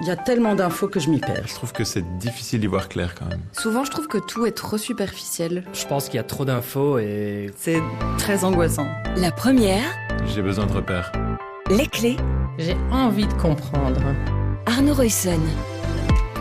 Il y a tellement d'infos que je m'y perds. Je trouve que c'est difficile d'y voir clair quand même. Souvent, je trouve que tout est trop superficiel. Je pense qu'il y a trop d'infos et... C'est très angoissant. La première, J'ai besoin de repères. les clés, J'ai envie de comprendre. Arnaud Roysson.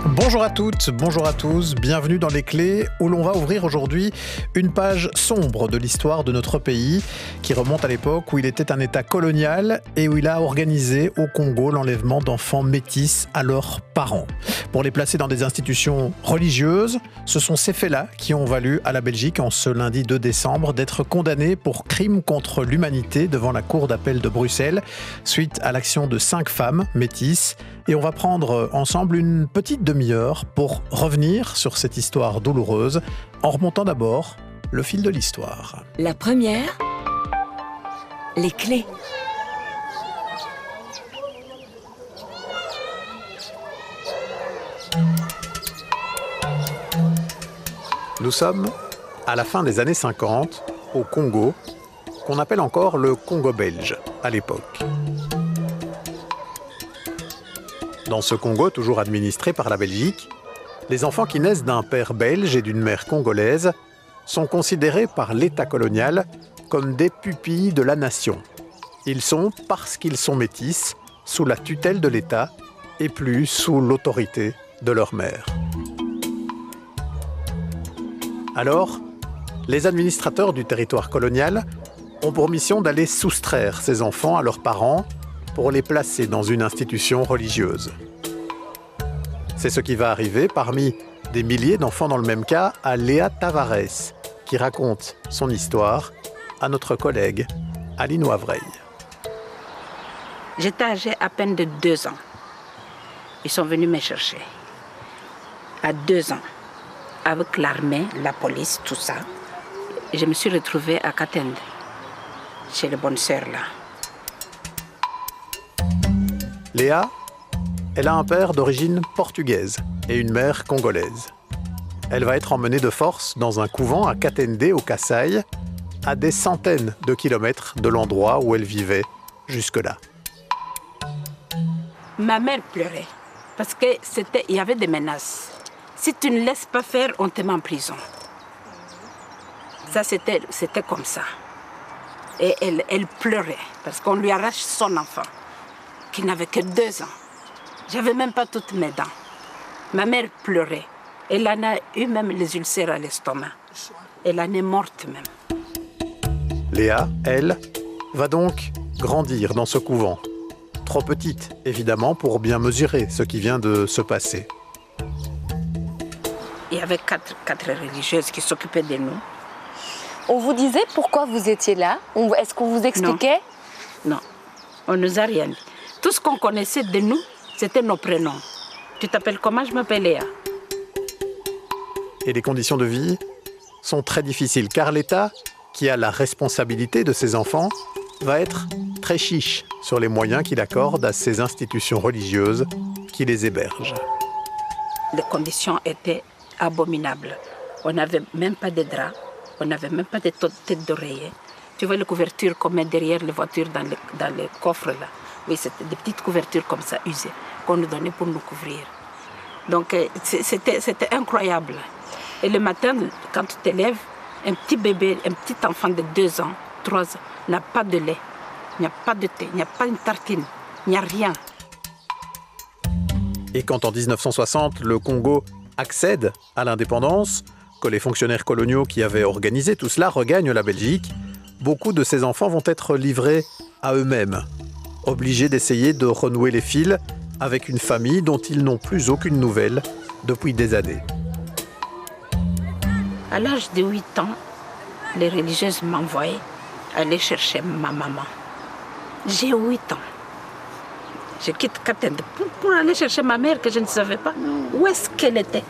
Bonjour à toutes, bonjour à tous, bienvenue dans Les Clés où l'on va ouvrir aujourd'hui une page sombre de l'histoire de notre pays qui remonte à l'époque où il était un État colonial et où il a organisé au Congo l'enlèvement d'enfants métis à leurs parents. Pour les placer dans des institutions religieuses, ce sont ces faits-là qui ont valu à la Belgique en ce lundi 2 décembre d'être condamnés pour crimes contre l'humanité devant la Cour d'appel de Bruxelles suite à l'action de 5 femmes métisses. Et on va prendre ensemble une petite demi-heure pour revenir sur cette histoire douloureuse en remontant d'abord le fil de l'histoire. La première, les clés. Nous sommes à la fin des années 50 au Congo, qu'on appelle encore le Congo belge à l'époque. Dans ce Congo, toujours administré par la Belgique, les enfants qui naissent d'un père belge et d'une mère congolaise sont considérés par l'État colonial comme des pupilles de la nation. Ils sont, parce qu'ils sont métis, sous la tutelle de l'État et plus sous l'autorité de leur mère. Alors, les administrateurs du territoire colonial ont pour mission d'aller soustraire ces enfants à leurs parents pour les placer dans une institution religieuse. C'est ce qui va arriver parmi des milliers d'enfants dans le même cas à Léa Tavares, qui raconte son histoire à notre collègue Aline Wavreil. J'étais âgée à peine de 2 ans. Ils sont venus me chercher. À 2 ans, avec l'armée, la police, tout ça, je me suis retrouvée à Katende, chez les bonnes sœurs là. Léa, elle a un père d'origine portugaise et une mère congolaise. Elle va être emmenée de force dans un couvent à Katende, au Kasaï, à des centaines de kilomètres de l'endroit où elle vivait jusque-là. Ma mère pleurait parce qu'il y avait des menaces. Si tu ne laisses pas faire, on te met en prison. Ça, c'était comme ça. Et elle pleurait parce qu'on lui arrache son enfant, qui n'avait que 2 ans. J'avais même pas toutes mes dents. Ma mère pleurait. Elle en a eu même les ulcères à l'estomac. Elle en est morte même. Léa, elle, va donc grandir dans ce couvent. Trop petite, évidemment, pour bien mesurer ce qui vient de se passer. Il y avait quatre religieuses qui s'occupaient de nous. On vous disait pourquoi vous étiez là? Est-ce qu'on vous expliquait? Non, on ne nous a rien dit. Tout ce qu'on connaissait de nous, c'était nos prénoms. Tu t'appelles comment? Je m'appelle Léa. Et les conditions de vie sont très difficiles, car l'État, qui a la responsabilité de ses enfants, va être très chiche sur les moyens qu'il accorde à ces institutions religieuses qui les hébergent. Les conditions étaient abominables. On n'avait même pas de draps, on n'avait même pas de tête d'oreiller. Tu vois les couvertures qu'on met derrière les voitures dans les coffres là. Oui, c'était des petites couvertures comme ça, usées, qu'on nous donnait pour nous couvrir. Donc, c'était incroyable. Et le matin, quand tu te lèves, un petit bébé, un petit enfant de 2 ans, 3 ans, n'a pas de lait, il n'y a pas de thé, il n'y a pas une tartine, il n'y a rien. Et quand en 1960, le Congo accède à l'indépendance, que les fonctionnaires coloniaux qui avaient organisé tout cela regagnent la Belgique, beaucoup de ces enfants vont être livrés à eux-mêmes, obligés d'essayer de renouer les fils avec une famille dont ils n'ont plus aucune nouvelle depuis des années. À l'âge de 8 ans, les religieuses m'envoyaient aller chercher ma maman. J'ai 8 ans. Je quitte Katende pour aller chercher ma mère que je ne savais pas. Où est-ce qu'elle était?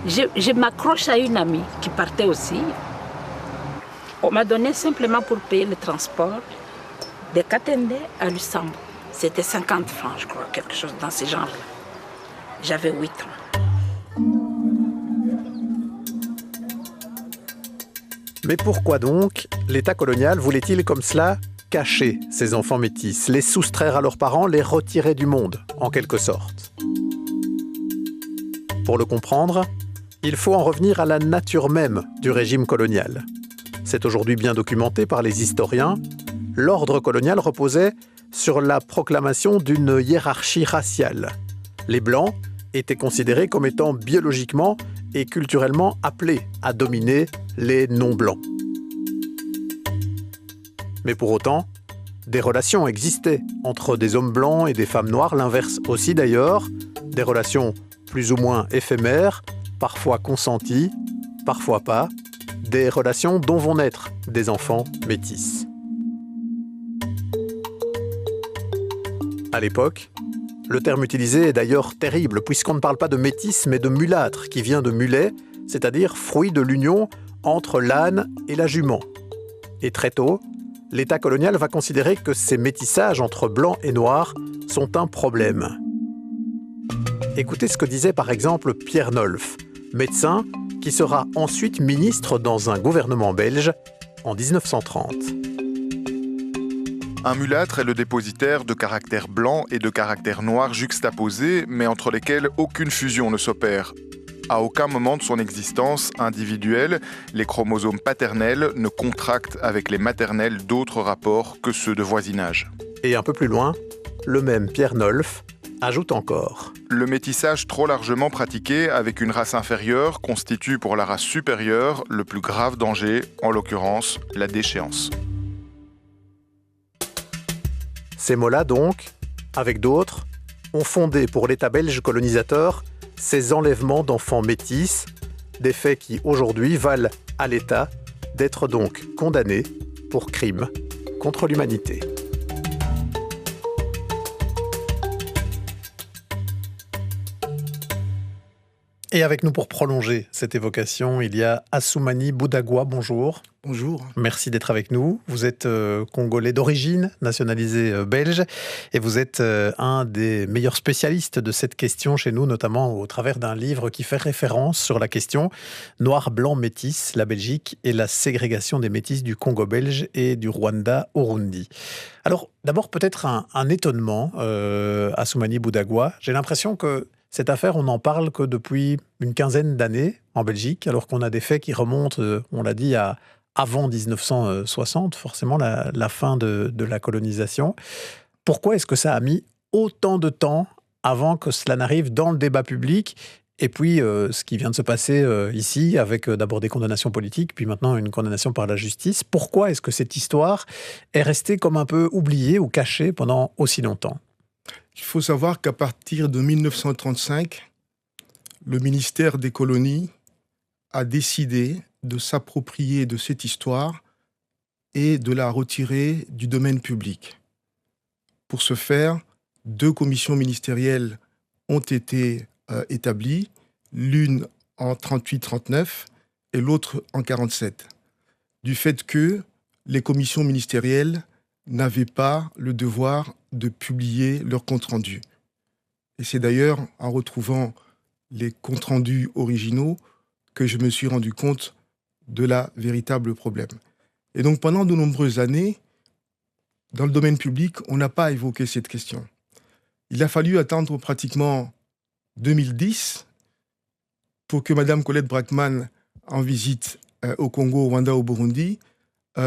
Je m'accroche à une amie qui partait aussi. On m'a donné simplement pour payer le transport de Katende à Lusambo. C'était 50 francs, je crois, quelque chose dans ce genre-là. J'avais 8 ans. Mais pourquoi donc l'État colonial voulait-il comme cela cacher ces enfants métis, les soustraire à leurs parents, les retirer du monde, en quelque sorte. Pour le comprendre, il faut en revenir à la nature même du régime colonial. C'est aujourd'hui bien documenté par les historiens. L'ordre colonial reposait sur la proclamation d'une hiérarchie raciale. Les Blancs étaient considérés comme étant biologiquement et culturellement appelés à dominer les non-Blancs. Mais pour autant, des relations existaient entre des hommes blancs et des femmes noires, l'inverse aussi d'ailleurs, des relations plus ou moins éphémères, parfois consenties, parfois pas, des relations dont vont naître des enfants métis. À l'époque, le terme utilisé est d'ailleurs terrible, puisqu'on ne parle pas de métis, mais de mulâtre, qui vient de mulet, c'est-à-dire fruit de l'union entre l'âne et la jument. Et très tôt, l'État colonial va considérer que ces métissages entre blancs et noirs sont un problème. Écoutez ce que disait par exemple Pierre Nolf, médecin qui sera ensuite ministre dans un gouvernement belge en 1930. Un mulâtre est le dépositaire de caractères blancs et de caractères noirs juxtaposés, mais entre lesquels aucune fusion ne s'opère. À aucun moment de son existence individuelle, les chromosomes paternels ne contractent avec les maternels d'autres rapports que ceux de voisinage. Et un peu plus loin, le même Pierre Nolf ajoute encore. Le métissage trop largement pratiqué avec une race inférieure constitue pour la race supérieure le plus grave danger, en l'occurrence la déchéance. Ces mots-là donc, avec d'autres, ont fondé pour l'État belge colonisateur ces enlèvements d'enfants métis, des faits qui aujourd'hui valent à l'État d'être donc condamné pour crime contre l'humanité. Et avec nous pour prolonger cette évocation, il y a Assoumani Boudagua. Bonjour. Bonjour. Merci d'être avec nous. Vous êtes congolais d'origine, nationalisé belge, et vous êtes un des meilleurs spécialistes de cette question chez nous, notamment au travers d'un livre qui fait référence sur la question Noir, blanc, métis, la Belgique et la ségrégation des métis du Congo belge et du Rwanda au Burundi. Alors, d'abord peut-être un étonnement, Assoumani Boudagua. J'ai l'impression que cette affaire, on n'en parle que depuis une quinzaine d'années en Belgique, alors qu'on a des faits qui remontent, on l'a dit, à avant 1960, forcément la fin de la colonisation. Pourquoi est-ce que ça a mis autant de temps avant que cela n'arrive dans le débat public ? Et puis, ce qui vient de se passer ici, avec d'abord des condamnations politiques, puis maintenant une condamnation par la justice. Pourquoi est-ce que cette histoire est restée comme un peu oubliée ou cachée pendant aussi longtemps ? Il faut savoir qu'à partir de 1935, le ministère des colonies a décidé de s'approprier de cette histoire et de la retirer du domaine public. Pour ce faire, 2 commissions ministérielles ont été établies, l'une en 38-39 et l'autre en 47, du fait que les commissions ministérielles n'avaient pas le devoir de publier leurs comptes rendus. Et c'est d'ailleurs en retrouvant les comptes rendus originaux que je me suis rendu compte de la véritable problème. Et donc pendant de nombreuses années, dans le domaine public, on n'a pas évoqué cette question. Il a fallu attendre pratiquement 2010 pour que Mme Colette Braeckman, en visite au Congo, au Rwanda, au Burundi,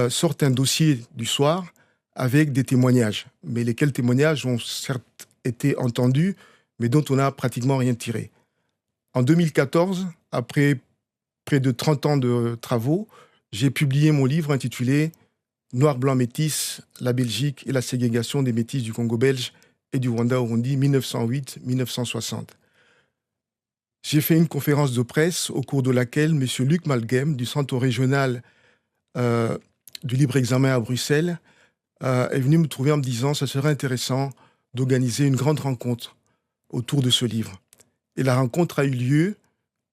sorte un dossier du soir avec des témoignages, mais lesquels témoignages ont certes été entendus, mais dont on n'a pratiquement rien tiré. En 2014, après près de 30 ans de travaux, j'ai publié mon livre intitulé « Noir, blanc, métis, la Belgique et la ségrégation des métis du Congo belge et du Rwanda au Burundi 1908-1960 ». J'ai fait une conférence de presse au cours de laquelle M. Luc Malghem, du Centre régional du libre examen à Bruxelles, est venu me trouver en me disant « ça serait intéressant d'organiser une grande rencontre autour de ce livre ». Et la rencontre a eu lieu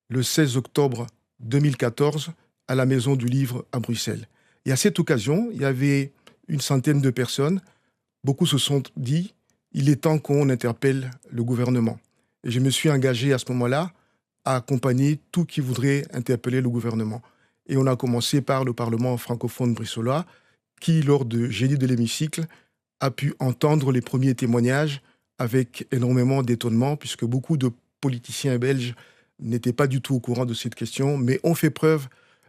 le 16 octobre 2014 à la Maison du Livre à Bruxelles. Et à cette occasion, il y avait une centaine de personnes. Beaucoup se sont dit « il est temps qu'on interpelle le gouvernement ». Et je me suis engagé à ce moment-là à accompagner tout qui voudrait interpeller le gouvernement. Et on a commencé par le Parlement francophone bruxellois, qui, lors de Génie de l'hémicycle, a pu entendre les premiers témoignages avec énormément d'étonnement, puisque beaucoup de politiciens belges n'étaient pas du tout au courant de cette question, mais ont fait preuve,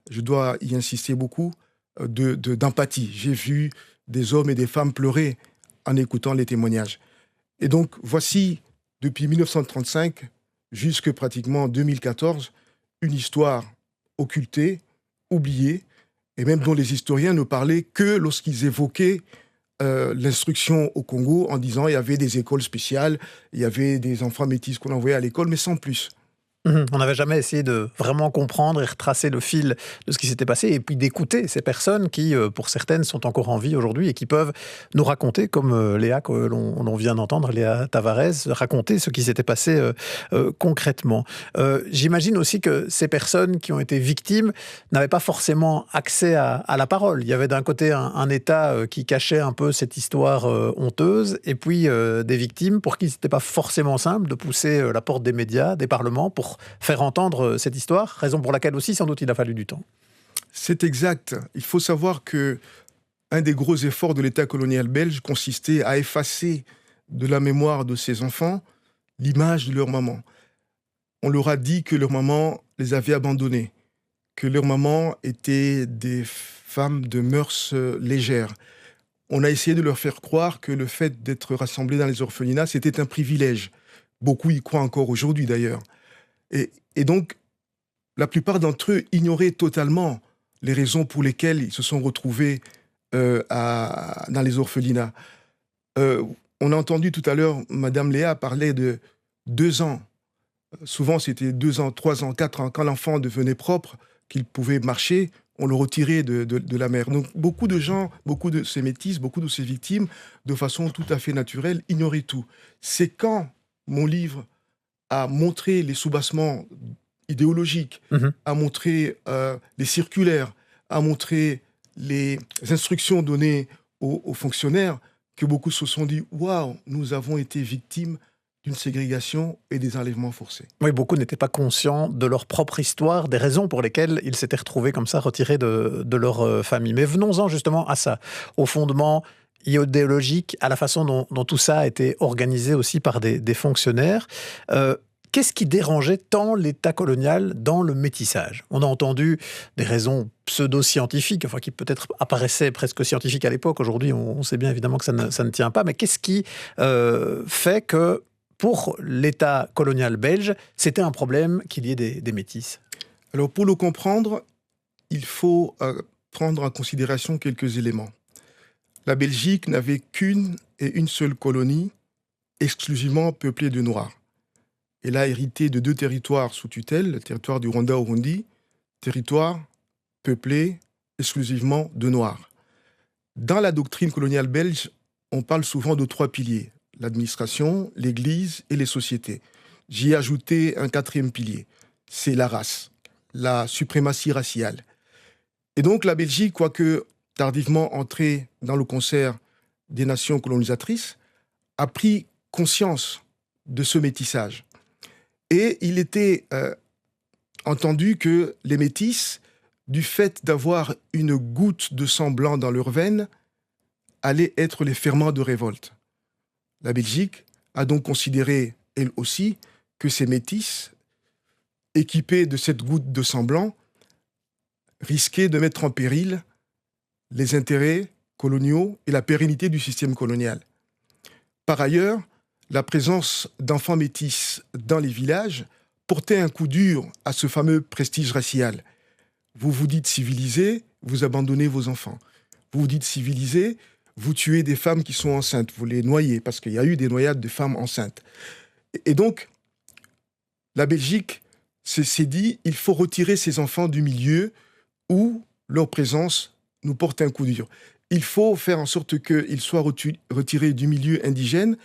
je dois y insister beaucoup, d'empathie. J'ai vu des hommes et des femmes pleurer en écoutant les témoignages. Et donc, voici, depuis 1935 jusque pratiquement 2014, une histoire occultée, oubliée, et même dont les historiens ne parlaient que lorsqu'ils évoquaient l'instruction au Congo en disant il y avait des écoles spéciales, il y avait des enfants métis qu'on envoyait à l'école, mais sans plus. On n'avait jamais essayé de vraiment comprendre et retracer le fil de ce qui s'était passé et puis d'écouter ces personnes qui, pour certaines, sont encore en vie aujourd'hui et qui peuvent nous raconter, comme Léa que l'on vient d'entendre, Léa Tavares, raconter ce qui s'était passé concrètement. J'imagine aussi que ces personnes qui ont été victimes n'avaient pas forcément accès à la parole. Il y avait d'un côté un État qui cachait un peu cette histoire honteuse et puis des victimes pour qui ce n'était pas forcément simple de pousser la porte des médias, des parlements pour faire entendre cette histoire, raison pour laquelle aussi, sans doute, il a fallu du temps. C'est exact. Il faut savoir que un des gros efforts de l'État colonial belge consistait à effacer de la mémoire de ces enfants l'image de leur maman. On leur a dit que leur maman les avait abandonnés, que leur maman était des femmes de mœurs légères. On a essayé de leur faire croire que le fait d'être rassemblés dans les orphelinats, c'était un privilège. Beaucoup y croient encore aujourd'hui, d'ailleurs. Et donc, la plupart d'entre eux ignoraient totalement les raisons pour lesquelles ils se sont retrouvés dans les orphelinats. On a entendu tout à l'heure, Madame Léa parlait de 2 ans. Souvent, c'était 2 ans, 3 ans, 4 ans. Quand l'enfant devenait propre, qu'il pouvait marcher, on le retirait de la mère. Donc, beaucoup de gens, beaucoup de ces métis, beaucoup de ces victimes, de façon tout à fait naturelle, ignoraient tout. C'est quand mon livre a montré les soubassements idéologiques, a montré les circulaires, a montré les instructions données aux fonctionnaires, que beaucoup se sont dit « Waouh, nous avons été victimes d'une ségrégation et des enlèvements forcés ». Oui, beaucoup n'étaient pas conscients de leur propre histoire, des raisons pour lesquelles ils s'étaient retrouvés comme ça, retirés de leur famille. Mais venons-en justement à ça, au fondement idéologique, à la façon dont tout ça a été organisé aussi par des fonctionnaires. Qu'est-ce qui dérangeait tant l'État colonial dans le métissage ? On a entendu des raisons pseudo-scientifiques, enfin qui peut-être apparaissaient presque scientifiques à l'époque. Aujourd'hui, on sait bien évidemment que ça ne tient pas. Mais qu'est-ce qui fait que pour l'État colonial belge, c'était un problème qu'il y ait des métis ? Alors pour le comprendre, il faut prendre en considération quelques éléments. La Belgique n'avait qu'une et une seule colonie exclusivement peuplée de Noirs. Elle a hérité de 2 territoires sous tutelle, le territoire du Rwanda-Urundi, territoire peuplé exclusivement de Noirs. Dans la doctrine coloniale belge, on parle souvent de 3 piliers, l'administration, l'Église et les sociétés. J'y ai ajouté un 4e pilier, c'est la race, la suprématie raciale. Et donc la Belgique, quoique tardivement entrée dans le concert des nations colonisatrices, a pris conscience de ce métissage. Et il était entendu que les métis, du fait d'avoir une goutte de sang blanc dans leurs veines, allaient être les ferments de révolte. La Belgique a donc considéré, elle aussi, que ces métis, équipés de cette goutte de sang blanc, risquaient de mettre en péril les intérêts coloniaux et la pérennité du système colonial. Par ailleurs, la présence d'enfants métis dans les villages portait un coup dur à ce fameux prestige racial. Vous vous dites civilisé, vous abandonnez vos enfants. Vous vous dites civilisé, vous tuez des femmes qui sont enceintes, vous les noyez, parce qu'il y a eu des noyades de femmes enceintes. Et donc, la Belgique s'est dit, il faut retirer ces enfants du milieu où leur présence nous porte un coup dur. Il faut faire en sorte qu'ils soient retirés du milieu indigène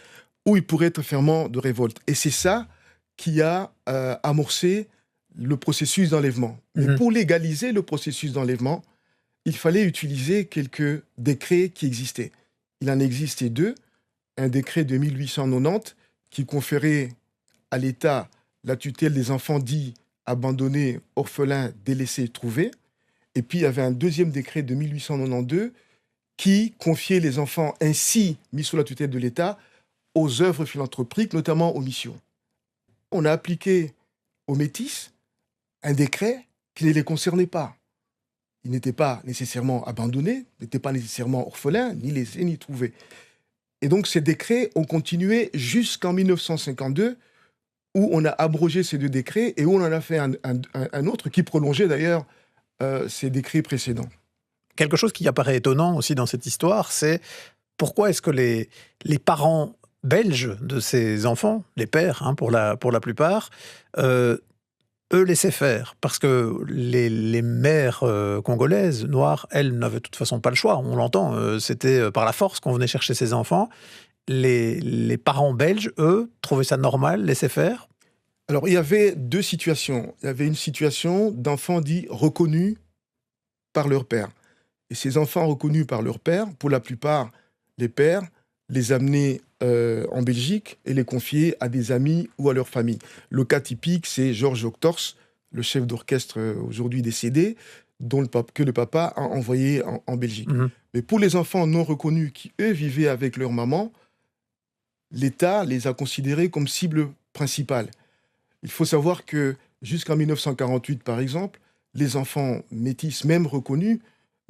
où ils pourraient être ferments de révolte. Et c'est ça qui a amorcé le processus d'enlèvement. Mais pour légaliser le processus d'enlèvement, il fallait utiliser quelques décrets qui existaient. Il en existait 2. Un décret de 1890 qui conférait à l'État la tutelle des enfants dits abandonnés, orphelins, délaissés, trouvés. Et puis il y avait un 2e décret de 1892 qui confiait les enfants ainsi mis sous la tutelle de l'État aux œuvres philanthropiques, notamment aux missions. On a appliqué aux métis un décret qui ne les concernait pas. Ils n'étaient pas nécessairement abandonnés, n'étaient pas nécessairement orphelins, ni laissés, ni trouvés. Et donc ces décrets ont continué jusqu'en 1952, où on a abrogé ces 2 décrets et où on en a fait un autre qui prolongeait d'ailleurs ces décrets précédents. Quelque chose qui apparaît étonnant aussi dans cette histoire, c'est pourquoi est-ce que les parents belges de ces enfants, les pères pour la plupart, eux laissaient faire. Parce que les mères congolaises, noires, elles n'avaient de toute façon pas le choix. On l'entend, c'était par la force qu'on venait chercher ces enfants. Les parents belges, eux, trouvaient ça normal, laissaient faire? Alors, il y avait 2 situations. Il y avait une situation d'enfants dits reconnus par leur père. Et ces enfants reconnus par leur père, pour la plupart, les pères les amenaient en Belgique et les confiaient à des amis ou à leur famille. Le cas typique, c'est Georges Octors, le chef d'orchestre aujourd'hui décédé, que le papa a envoyé en Belgique. Mmh. Mais pour les enfants non reconnus qui, eux, vivaient avec leur maman, l'État les a considérés comme cible principale. Il faut savoir que jusqu'en 1948, par exemple, les enfants métis, même reconnus,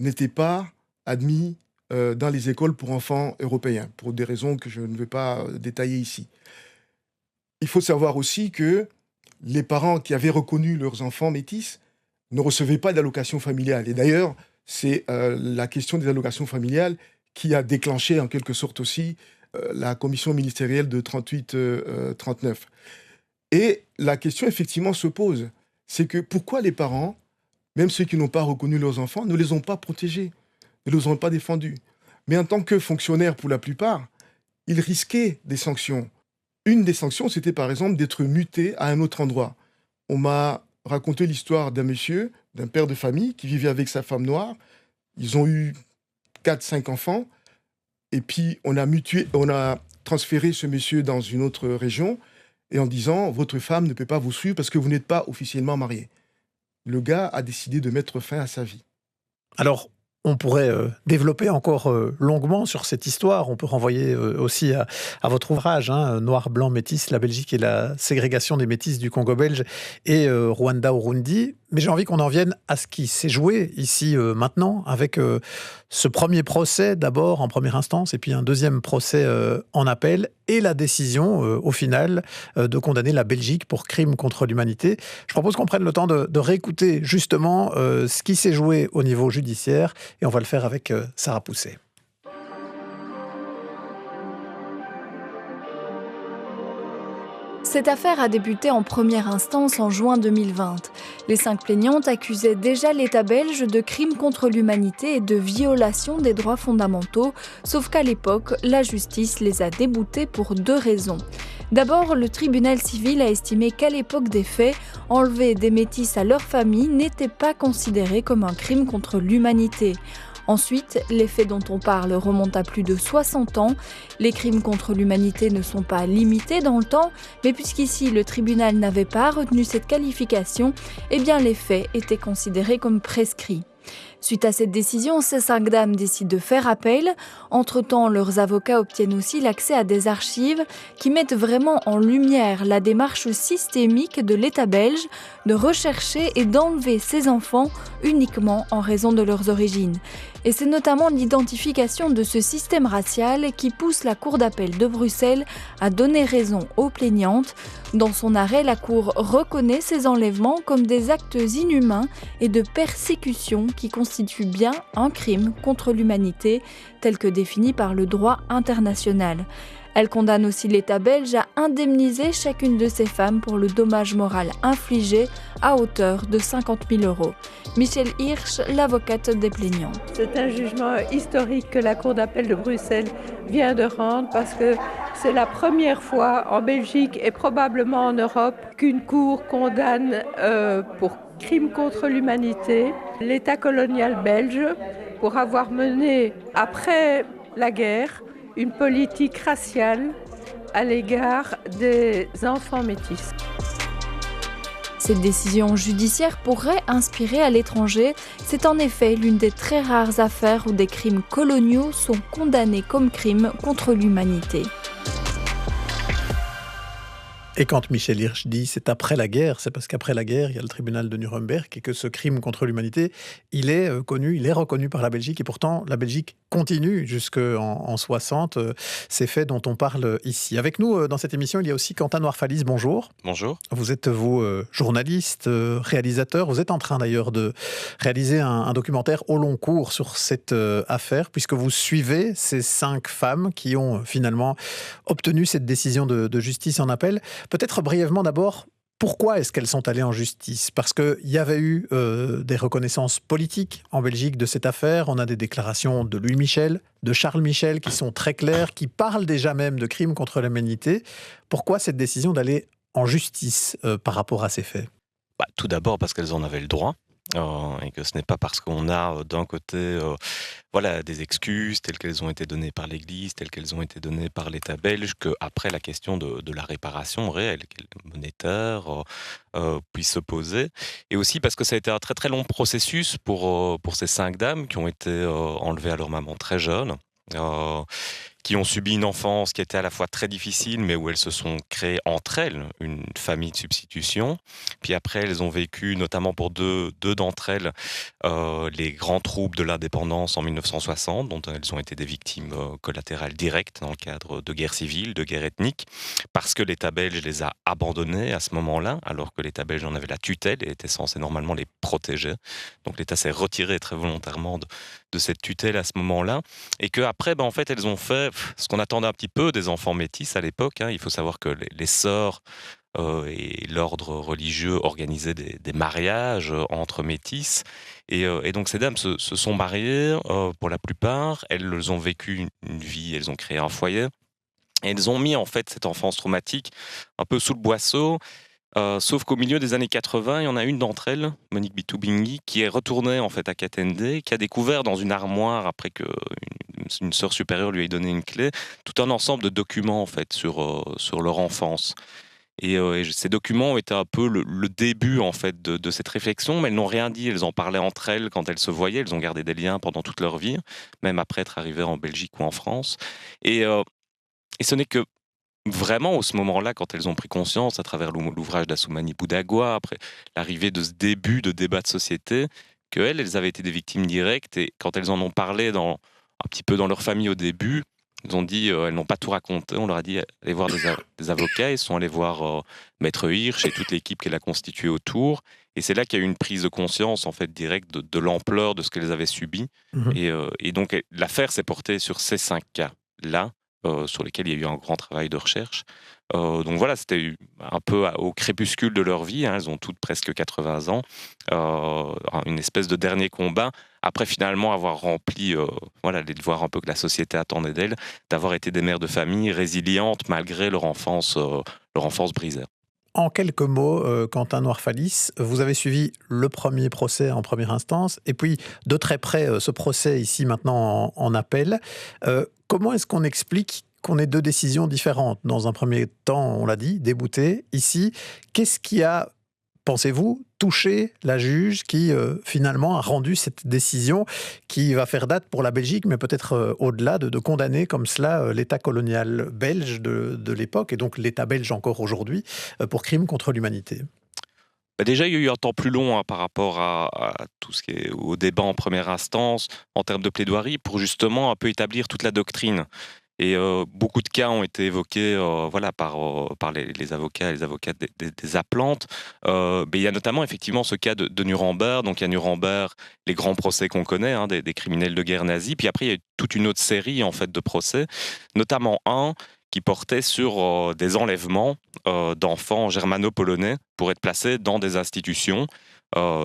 n'étaient pas admis dans les écoles pour enfants européens, pour des raisons que je ne vais pas détailler ici. Il faut savoir aussi que les parents qui avaient reconnu leurs enfants métis ne recevaient pas d'allocation familiale. Et d'ailleurs, c'est la question des allocations familiales qui a déclenché en quelque sorte aussi la commission ministérielle de 38-39. Et la question effectivement se pose, c'est que pourquoi les parents, même ceux qui n'ont pas reconnu leurs enfants, ne les ont pas protégés, ne les ont pas défendus. Mais en tant que fonctionnaires, pour la plupart, ils risquaient des sanctions. Une des sanctions, c'était par exemple d'être muté à un autre endroit. On m'a raconté l'histoire d'un monsieur, d'un père de famille, qui vivait avec sa femme noire. Ils ont eu 4-5 enfants. Et puis, on a transféré ce monsieur dans une autre région, et en disant, votre femme ne peut pas vous suivre parce que vous n'êtes pas officiellement marié. Le gars a décidé de mettre fin à sa vie. Alors, on pourrait développer encore longuement sur cette histoire. On peut renvoyer aussi à votre ouvrage, Noir, Blanc, Métis, la Belgique et la ségrégation des métis du Congo belge et Rwanda-Urundi. Mais j'ai envie qu'on en vienne à ce qui s'est joué ici maintenant, avec ce premier procès d'abord en première instance et puis un deuxième procès en appel et la décision au final de condamner la Belgique pour crime contre l'humanité. Je propose qu'on prenne le temps de réécouter justement ce qui s'est joué au niveau judiciaire et on va le faire avec Sarah Pousset. Cette affaire a débuté en première instance en juin 2020. Les 5 plaignantes accusaient déjà l'État belge de crimes contre l'humanité et de violation des droits fondamentaux, sauf qu'à l'époque, la justice les a déboutées pour 2 raisons. D'abord, le tribunal civil a estimé qu'à l'époque des faits, enlever des métis à leur famille n'était pas considéré comme un crime contre l'humanité. Ensuite, les faits dont on parle remontent à plus de 60 ans. Les crimes contre l'humanité ne sont pas limités dans le temps, mais puisqu'ici le tribunal n'avait pas retenu cette qualification, eh bien les faits étaient considérés comme prescrits. Suite à cette décision, ces 5 dames décident de faire appel. Entre-temps, leurs avocats obtiennent aussi l'accès à des archives qui mettent vraiment en lumière la démarche systémique de l'État belge de rechercher et d'enlever ces enfants uniquement en raison de leurs origines. Et c'est notamment l'identification de ce système racial qui pousse la Cour d'appel de Bruxelles à donner raison aux plaignantes. Dans son arrêt, la Cour reconnaît ces enlèvements comme des actes inhumains et de persécution qui constituent bien un crime contre l'humanité, tel que défini par le droit international. Elle condamne aussi l'État belge à indemniser chacune de ces femmes pour le dommage moral infligé à hauteur de 50 000 €. Michel Hirsch, l'avocate des plaignants. C'est un jugement historique que la Cour d'appel de Bruxelles vient de rendre parce que c'est la première fois en Belgique et probablement en Europe qu'une cour condamne pour crime contre l'humanité l'État colonial belge pour avoir mené, après la guerre, une politique raciale à l'égard des enfants métis. Cette décision judiciaire pourrait inspirer à l'étranger. C'est en effet l'une des très rares affaires où des crimes coloniaux sont condamnés comme crimes contre l'humanité. Et quand Michel Hirsch dit c'est après la guerre, c'est parce qu'après la guerre, il y a le tribunal de Nuremberg et que ce crime contre l'humanité, il est reconnu par la Belgique. Et pourtant, la Belgique continue jusqu'en 60 ces faits dont on parle ici. Avec nous, dans cette émission, il y a aussi Quentin Noirfalis. Bonjour. Bonjour. Vous êtes, journaliste, réalisateur. Vous êtes en train d'ailleurs de réaliser un documentaire au long cours sur cette affaire, puisque vous suivez ces 5 femmes qui ont finalement obtenu cette décision de justice en appel. Peut-être brièvement d'abord, pourquoi est-ce qu'elles sont allées en justice ? Parce qu'il y avait eu des reconnaissances politiques en Belgique de cette affaire. On a des déclarations de Louis Michel, de Charles Michel qui sont très claires, qui parlent déjà même de crimes contre l'humanité. Pourquoi cette décision d'aller en justice par rapport à ces faits ? Tout d'abord parce qu'elles en avaient le droit. Et que ce n'est pas parce qu'on a d'un côté des excuses telles qu'elles ont été données par l'Église, telles qu'elles ont été données par l'État belge, qu'après la question de la réparation réelle, monétaire, puisse se poser. Et aussi parce que ça a été un très très long processus pour ces 5 dames qui ont été enlevées à leur maman très jeune. Qui ont subi une enfance qui était à la fois très difficile, mais où elles se sont créées entre elles une famille de substitution. Puis après, elles ont vécu, notamment pour deux d'entre elles, les grands troubles de l'indépendance en 1960, dont elles ont été des victimes collatérales directes dans le cadre de guerres civiles, de guerres ethniques, parce que l'État belge les a abandonnées à ce moment-là, alors que l'État belge en avait la tutelle et était censé normalement les protéger. Donc l'État s'est retiré très volontairement de cette tutelle à ce moment-là, et qu'après, en fait, elles ont fait ce qu'on attendait un petit peu des enfants métis à l'époque. Il faut savoir que les sœurs et l'ordre religieux organisaient des mariages entre métis. Et donc ces dames se sont mariées pour la plupart. Elles ont vécu une vie, elles ont créé un foyer. Et elles ont mis en fait cette enfance traumatique un peu sous le boisseau. Sauf qu'au milieu des années 80, il y en a une d'entre elles, Monique Bitoubingui, qui est retournée en fait à Katende, qui a découvert dans une armoire, après que une sœur supérieure lui ait donné une clé, tout un ensemble de documents en fait sur leur enfance. Et ces documents ont été un peu le début en fait de cette réflexion, mais elles n'ont rien dit. Elles en parlaient entre elles quand elles se voyaient. Elles ont gardé des liens pendant toute leur vie, même après être arrivées en Belgique ou en France. Et ce n'est que vraiment, au ce moment-là, quand elles ont pris conscience, à travers l'ouvrage d'Assoumani Boudagua, après l'arrivée de ce début de débat de société, qu'elles avaient été des victimes directes, et quand elles en ont parlé un petit peu dans leur famille au début, ils ont dit, elles n'ont pas tout raconté, on leur a dit, allez voir des avocats, ils sont allés voir Maître Hirsch et toute l'équipe qu'elle a constituée autour, et c'est là qu'il y a eu une prise de conscience, en fait, directe de l'ampleur de ce qu'elles avaient subi, et donc l'affaire s'est portée sur ces 5 cas-là, sur lesquels il y a eu un grand travail de recherche. Donc voilà, c'était un peu au crépuscule de leur vie, elles ont toutes presque 80 ans, une espèce de dernier combat, après finalement avoir rempli les devoirs un peu que la société attendait d'elles, d'avoir été des mères de famille résilientes malgré leur enfance brisée. En quelques mots, Quentin Noirfalis, vous avez suivi le premier procès en première instance, et puis de très près ce procès ici maintenant en appel. Comment est-ce qu'on explique qu'on ait 2 décisions différentes ? Dans un premier temps, on l'a dit, déboutées. Ici, qu'est-ce qui a, pensez-vous, touché la juge qui finalement a rendu cette décision qui va faire date pour la Belgique, mais peut-être au-delà de condamner comme cela l'État colonial belge de l'époque, et donc l'État belge encore aujourd'hui, pour crimes contre l'humanité ? Déjà, il y a eu un temps plus long par rapport à tout ce qui est au débat en première instance, en termes de plaidoirie, pour justement un peu établir toute la doctrine. Et beaucoup de cas ont été évoqués par les avocats et les avocates des appelantes. Il y a notamment effectivement ce cas de Nuremberg. Donc il y a Nuremberg, les grands procès qu'on connaît, des criminels de guerre nazis. Puis après, il y a eu toute une autre série en fait, de procès, notamment un qui portait sur des enlèvements d'enfants germano-polonais pour être placés dans des institutions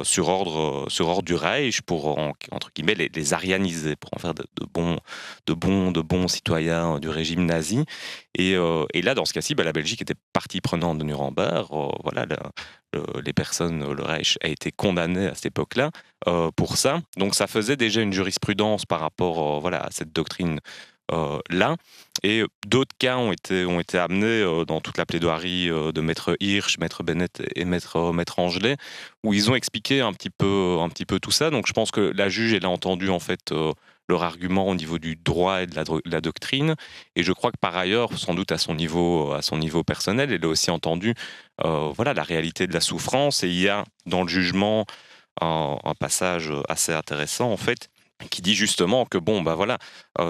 sur ordre du Reich pour, entre guillemets, les arianiser, pour en faire de bons citoyens du régime nazi. Et là, dans ce cas-ci, la Belgique était partie prenante de Nuremberg. Les personnes, le Reich a été condamné à cette époque-là pour ça. Donc ça faisait déjà une jurisprudence par rapport à cette doctrine là. Et d'autres cas ont été amenés dans toute la plaidoirie de Maître Hirsch, Maître Bennett et Maître Angelet, où ils ont expliqué un petit peu tout ça. Donc je pense que la juge, elle a entendu en fait leur argument au niveau du droit et de la doctrine. Et je crois que par ailleurs, sans doute à son niveau personnel, elle a aussi entendu la réalité de la souffrance. Et il y a dans le jugement un passage assez intéressant en fait, qui dit justement que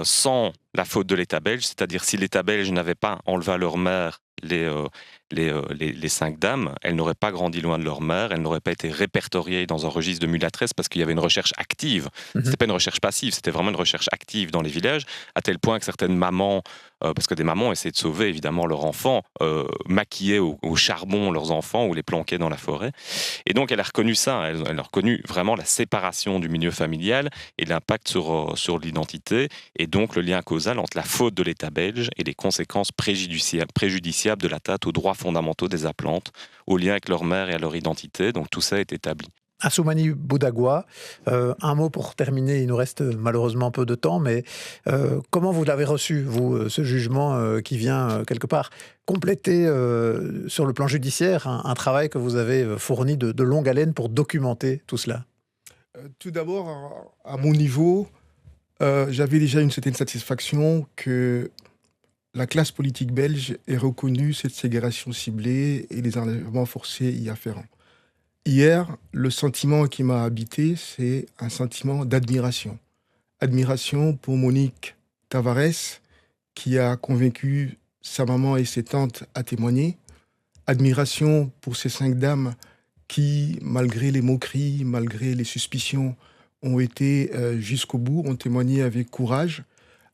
sans la faute de l'État belge, c'est-à-dire si l'État belge n'avait pas enlevé à leur mère les 5 dames, elles n'auraient pas grandi loin de leur mère, elles n'auraient pas été répertoriées dans un registre de mulâtresse parce qu'il y avait une recherche active. C'était pas une recherche passive, c'était vraiment une recherche active dans les villages, à tel point que certaines mamans, parce que des mamans essayaient de sauver évidemment leurs enfants, maquillaient au charbon leurs enfants ou les planquaient dans la forêt. Et donc elle a reconnu ça, elle a reconnu vraiment la séparation du milieu familial et l'impact sur l'identité, et donc le lien causal entre la faute de l'État belge et les conséquences préjudiciables de l'atteinte aux droits fondamentaux des applantes, au lien avec leur mère et à leur identité. Donc tout ça est établi. Assoumani Boudagua, un mot pour terminer, il nous reste malheureusement peu de temps, mais comment vous l'avez reçu, vous, ce jugement qui vient quelque part compléter sur le plan judiciaire un travail que vous avez fourni de longue haleine pour documenter tout cela? Tout d'abord, à mon niveau, j'avais déjà une certaine satisfaction que la classe politique belge ait reconnu cette ségrégation ciblée et les enlèvements forcés y afférents. Hier, le sentiment qui m'a habité, c'est un sentiment d'admiration. Admiration pour Monique Tavares, qui a convaincu sa maman et ses tantes à témoigner. Admiration pour ces 5 dames qui, malgré les moqueries, malgré les suspicions, ont été jusqu'au bout, ont témoigné avec courage.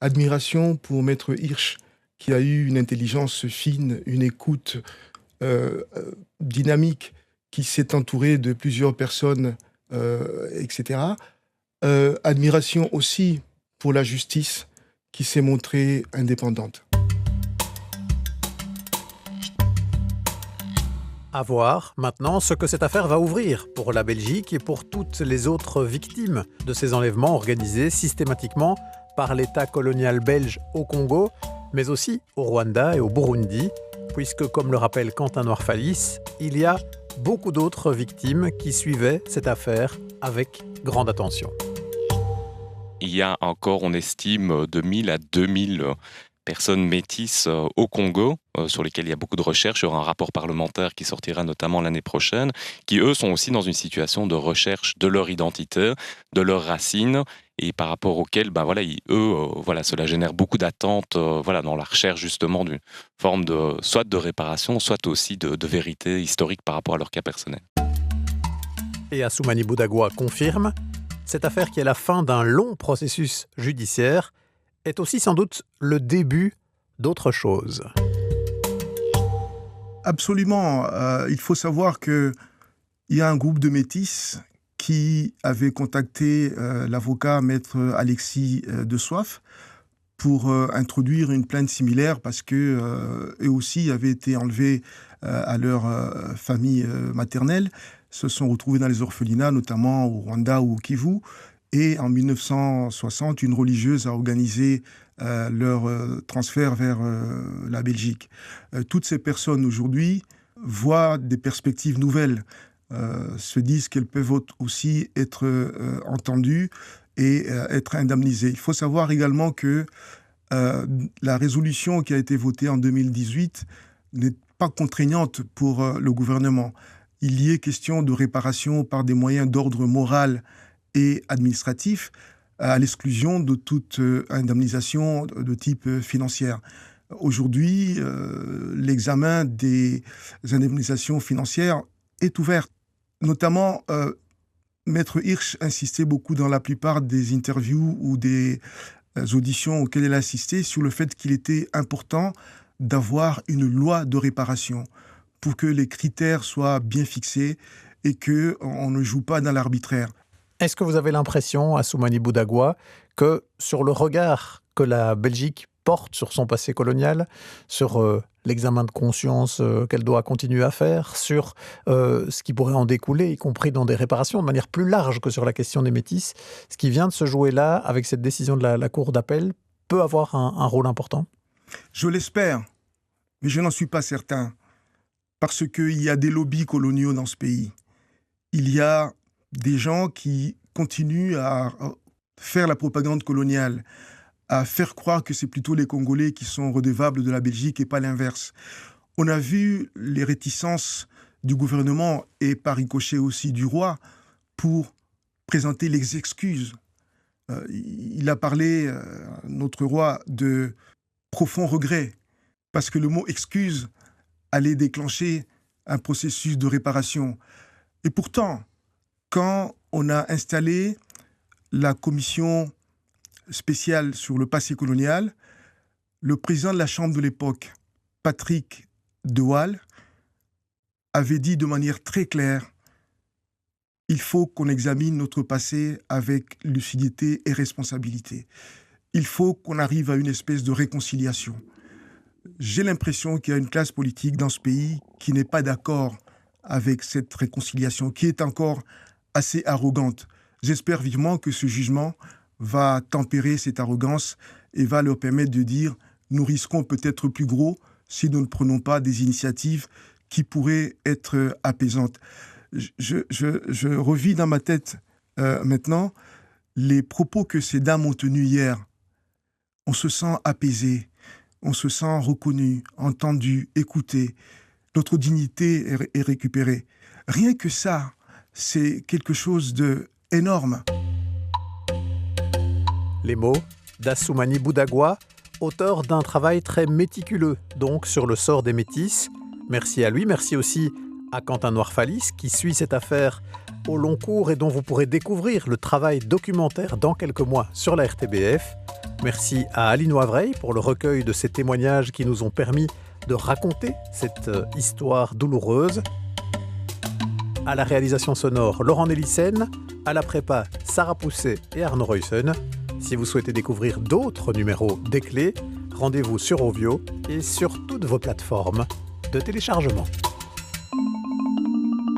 Admiration pour Maître Hirsch, qui a eu une intelligence fine, une écoute dynamique, qui s'est entouré de plusieurs personnes, etc. Admiration aussi pour la justice, qui s'est montrée indépendante. À voir maintenant ce que cette affaire va ouvrir pour la Belgique et pour toutes les autres victimes de ces enlèvements organisés systématiquement par l'État colonial belge au Congo, mais aussi au Rwanda et au Burundi, puisque, comme le rappelle Quentin Noirfalis, il y a beaucoup d'autres victimes qui suivaient cette affaire avec grande attention. Il y a encore, on estime, 2000 à 2000 personnes métisses au Congo, sur lesquelles il y a beaucoup de recherches. Il y aura un rapport parlementaire qui sortira notamment l'année prochaine, qui eux sont aussi dans une situation de recherche de leur identité, de leurs racines, et par rapport auxquels, cela génère beaucoup d'attentes dans la recherche justement d'une forme soit de réparation, soit aussi de vérité historique par rapport à leur cas personnel. Et Assoumani Boudagua confirme, cette affaire qui est la fin d'un long processus judiciaire est aussi sans doute le début d'autre chose. Absolument. Il faut savoir qu'il y a un groupe de métis qui avait contacté l'avocat maître Alexis de Soif pour introduire une plainte similaire parce que eux aussi avaient été enlevés à leur famille maternelle, se sont retrouvés dans les orphelinats, notamment au Rwanda ou au Kivu. Et en 1960, une religieuse a organisé leur transfert vers la Belgique. Toutes ces personnes aujourd'hui voient des perspectives nouvelles, se disent qu'elles peuvent aussi être entendues et être indemnisées. Il faut savoir également que la résolution qui a été votée en 2018 n'est pas contraignante pour le gouvernement. Il y est question de réparation par des moyens d'ordre moral et administratif, à l'exclusion de toute indemnisation de type financière. Aujourd'hui, l'examen des indemnisations financières est ouvert. Notamment, Maître Hirsch insistait beaucoup dans la plupart des interviews ou des auditions auxquelles elle a assisté sur le fait qu'il était important d'avoir une loi de réparation pour que les critères soient bien fixés et qu'on ne joue pas dans l'arbitraire. Est-ce que vous avez l'impression, Assoumani Boudagua, que sur le regard que la Belgique porte sur son passé colonial, sur l'examen de conscience qu'elle doit continuer à faire, sur ce qui pourrait en découler, y compris dans des réparations, de manière plus large que sur la question des métis, ce qui vient de se jouer là, avec cette décision de la Cour d'appel, peut avoir un rôle important? Je l'espère, mais je n'en suis pas certain. Parce qu'il y a des lobbies coloniaux dans ce pays. Il y a des gens qui continuent à faire la propagande coloniale, à faire croire que c'est plutôt les Congolais qui sont redevables de la Belgique et pas l'inverse. On a vu les réticences du gouvernement et par ricochet aussi du roi pour présenter les excuses. Il a parlé, notre roi, de profond regret, parce que le mot « excuse » allait déclencher un processus de réparation. Et pourtant, quand on a installé la commission spéciale sur le passé colonial, le président de la Chambre de l'époque, Patrick de Waal, avait dit de manière très claire: il faut qu'on examine notre passé avec lucidité et responsabilité. Il faut qu'on arrive à une espèce de réconciliation. J'ai l'impression qu'il y a une classe politique dans ce pays qui n'est pas d'accord avec cette réconciliation, qui est encore assez arrogante. J'espère vivement que ce jugement va tempérer cette arrogance et va leur permettre de dire: nous risquons peut-être plus gros si nous ne prenons pas des initiatives qui pourraient être apaisantes. Je revis dans ma tête maintenant les propos que ces dames ont tenus hier. On se sent apaisé, on se sent reconnu, entendu, écouté. Notre dignité est récupérée. Rien que ça, c'est quelque chose d'énorme. Les mots d'Assoumani Boudagwa, auteur d'un travail très méticuleux, donc sur le sort des métis. Merci à lui, merci aussi à Quentin Noirfalis qui suit cette affaire au long cours et dont vous pourrez découvrir le travail documentaire dans quelques mois sur la RTBF. Merci à Aline Wavreil pour le recueil de ces témoignages qui nous ont permis de raconter cette histoire douloureuse. À la réalisation sonore, Laurent Nélissen, à la prépa, Sarah Pousset et Arnaud Reussen. Si vous souhaitez découvrir d'autres numéros des Clés, rendez-vous sur Ovio et sur toutes vos plateformes de téléchargement.